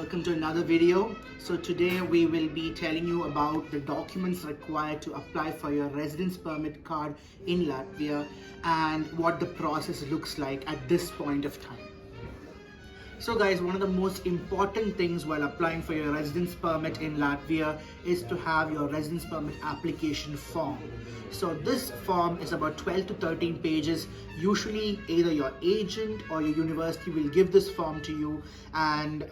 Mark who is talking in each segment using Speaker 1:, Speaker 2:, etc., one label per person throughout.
Speaker 1: welcome to another video. So today we will be telling you about the documents required to apply for your residence permit card in Latvia and what the process looks like at this point of time. So guys, one of the most important things while applying for your residence permit in Latvia is to have your residence permit application form. So this form is about 12 to 13 pages. Usually either your agent or your university will give this form to you, and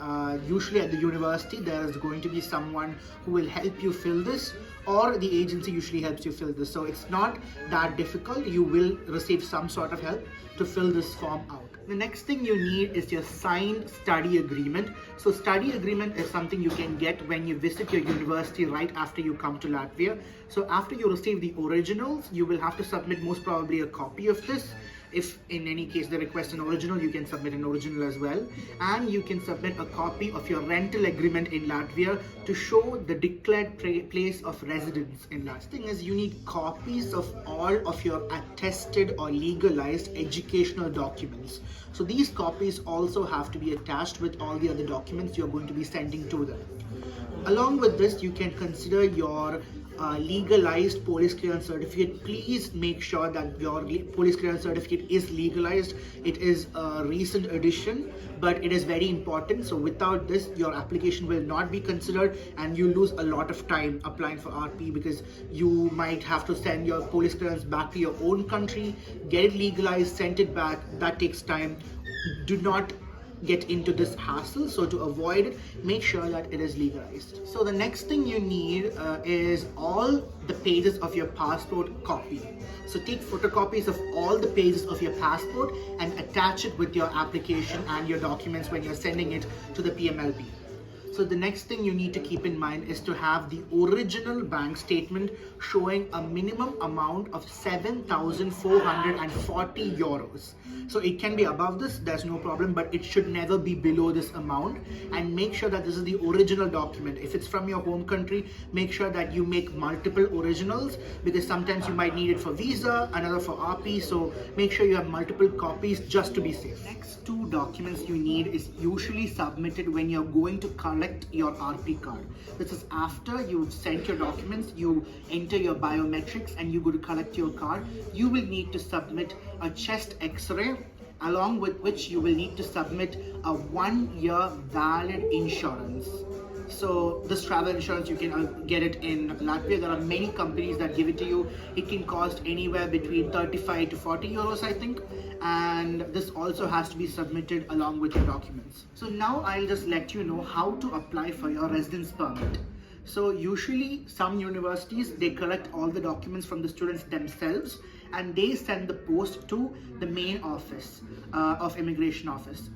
Speaker 1: usually at the university there is going to be someone who will help you fill this, or the agency usually helps you fill this. So it's not that difficult. You will receive some sort of help to fill this form out. The next thing you need is your signed study agreement. So study agreement is something you can get when you visit your university right after you come to Latvia. So after you receive the originals, you will have to submit most probably a copy of this. If in any case they request an original, you can submit an original as well. And you can submit a copy of your rental agreement in Latvia to show the declared place of residence in Latvia. The thing is, you need copies of all of your attested or legalized educational documents. So these copies also have to be attached with all the other documents you're going to be sending to them. Along with this, you can consider your legalized police clearance certificate. Please make sure that your police clearance certificate is legalized. It is a recent addition, but it is very important. So without this, your application will not be considered and you lose a lot of time applying for RP, because you might have to send your police clearance back to your own country, get it legalized, send it back. That takes time. Do not get into this hassle. So to avoid it, make sure that it is legalized. So the next thing you need is all the pages of your passport copy. So take photocopies of all the pages of your passport and attach it with your application and your documents when you're sending it to the PMLP. So the next thing you need to keep in mind is to have the original bank statement showing a minimum amount of 7,440 euros. So it can be above this, there's no problem, but it should never be below this amount. And make sure that this is the original document. If it's from your home country, make sure that you make multiple originals, because sometimes you might need it for visa, another for RP. So make sure you have multiple copies just to be safe. Next two documents you need is usually submitted when you're going to collect your RP card. This is after you've sent your documents, you enter your biometrics and you go to collect your card. You will need to submit a chest x-ray, along with which you will need to submit a 1-year valid insurance. So this travel insurance, you can get it in Latvia. There are many companies that give it to you. It can cost anywhere between 35 to 40 euros, I think. And this also has to be submitted along with your documents. So now I'll just let you know how to apply for your residence permit. So usually some universities, they collect all the documents from the students themselves and they send the post to the main office of immigration office.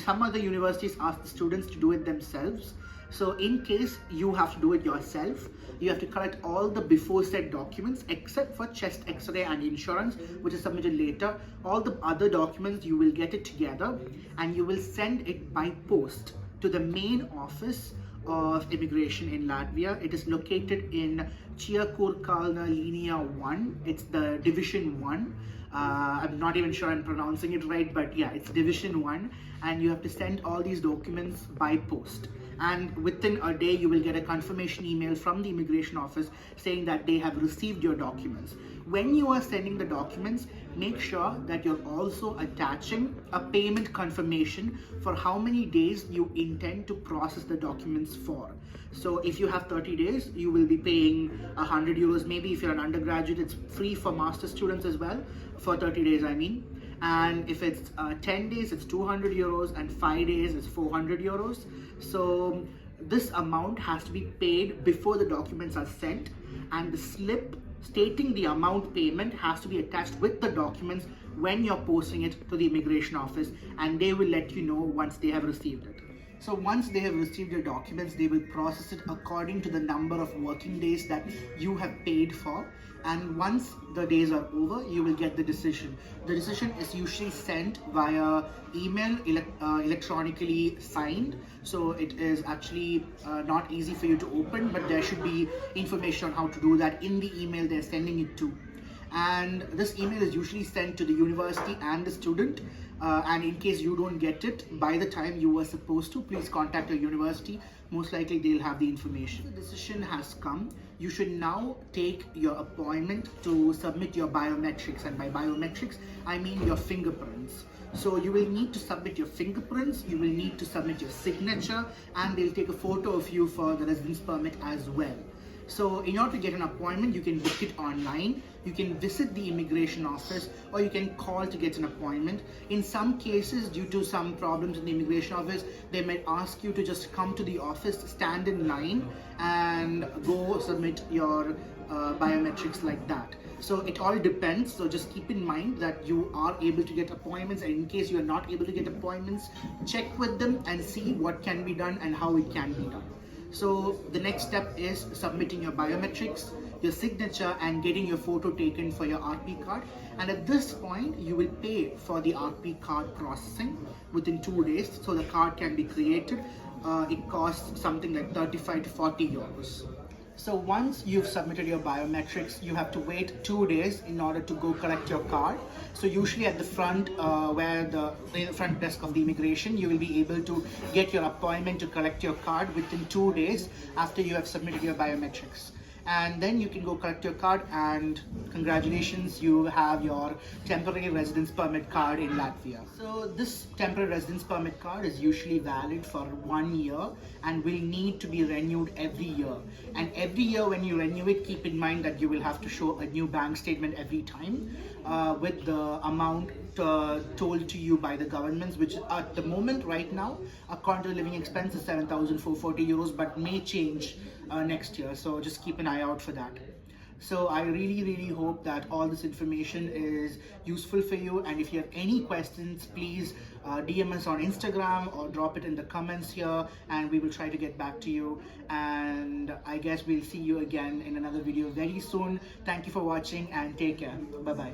Speaker 1: Some other universities ask the students to do it themselves. So in case you have to do it yourself, you have to collect all the before said documents except for chest x-ray and insurance, which is submitted later. All the other documents, you will get it together and you will send it by post to the main office of immigration in Latvia. It is located in Kalna Linia 1. It's the Division 1. I'm not even sure I'm pronouncing it right, but yeah, it's Division 1. And you have to send all these documents by post. And within a day, you will get a confirmation email from the immigration office saying that they have received your documents. When you are sending the documents, make sure that you're also attaching a payment confirmation for how many days you intend to process the documents for. So if you have 30 days, you will be paying 100 euros. Maybe if you're an undergraduate, it's free for master students as well, for 30 days, I mean. And if it's 10 days, it's 200 euros, and 5 days is 400 euros. So this amount has to be paid before the documents are sent, and the slip stating the amount payment has to be attached with the documents when you're posting it to the immigration office, and they will let you know once they have received it. So once they have received your documents, they will process it according to the number of working days that you have paid for. And once the days are over, you will get the decision. The decision is usually sent via email, electronically signed. So it is actually not easy for you to open, but there should be information on how to do that in the email they're sending it to. and this email is usually sent to the university and the student. And in case you don't get it by the time you were supposed to, please contact your university. Most likely they'll have the information. The decision has come. You should now take your appointment to submit your biometrics, and by biometrics I mean your fingerprints. So you will need to submit your fingerprints, you will need to submit your signature, and they'll take a photo of you for the residence permit as well. So in order to get an appointment, you can book it online, you can visit the immigration office, or you can call to get an appointment. In some cases, due to some problems in the immigration office, they might ask you to just come to the office, stand in line, and go submit your biometrics like that. So it all depends. So just keep in mind that you are able to get appointments, and in case you are not able to get appointments, check with them and see what can be done and how it can be done. So the next step is submitting your biometrics, your signature, and getting your photo taken for your RP card. And at this point, you will pay for the RP card processing within 2 days, so the card can be created. It costs something like 35 to 40 euros. So once you've submitted your biometrics, you have to wait 2 days in order to go collect your card. So usually at the front, where the front desk of the immigration, you will be able to get your appointment to collect your card within 2 days after you have submitted your biometrics. And then you can go collect your card, and congratulations, you have your temporary residence permit card in Latvia. So this temporary residence permit card is usually valid for 1 year and will need to be renewed every year. And every year when you renew it, keep in mind that you will have to show a new bank statement every time with the amount told to you by the governments, which at the moment right now, according to the living expense, is 7,440 euros, but may change next year. So just keep an eye out for that. So I really hope that all this information is useful for you, and if you have any questions, please DM us on Instagram or drop it in the comments here, and we will try to get back to you. And I guess we'll see you again in another video very soon. Thank you for watching, and take care. Bye bye.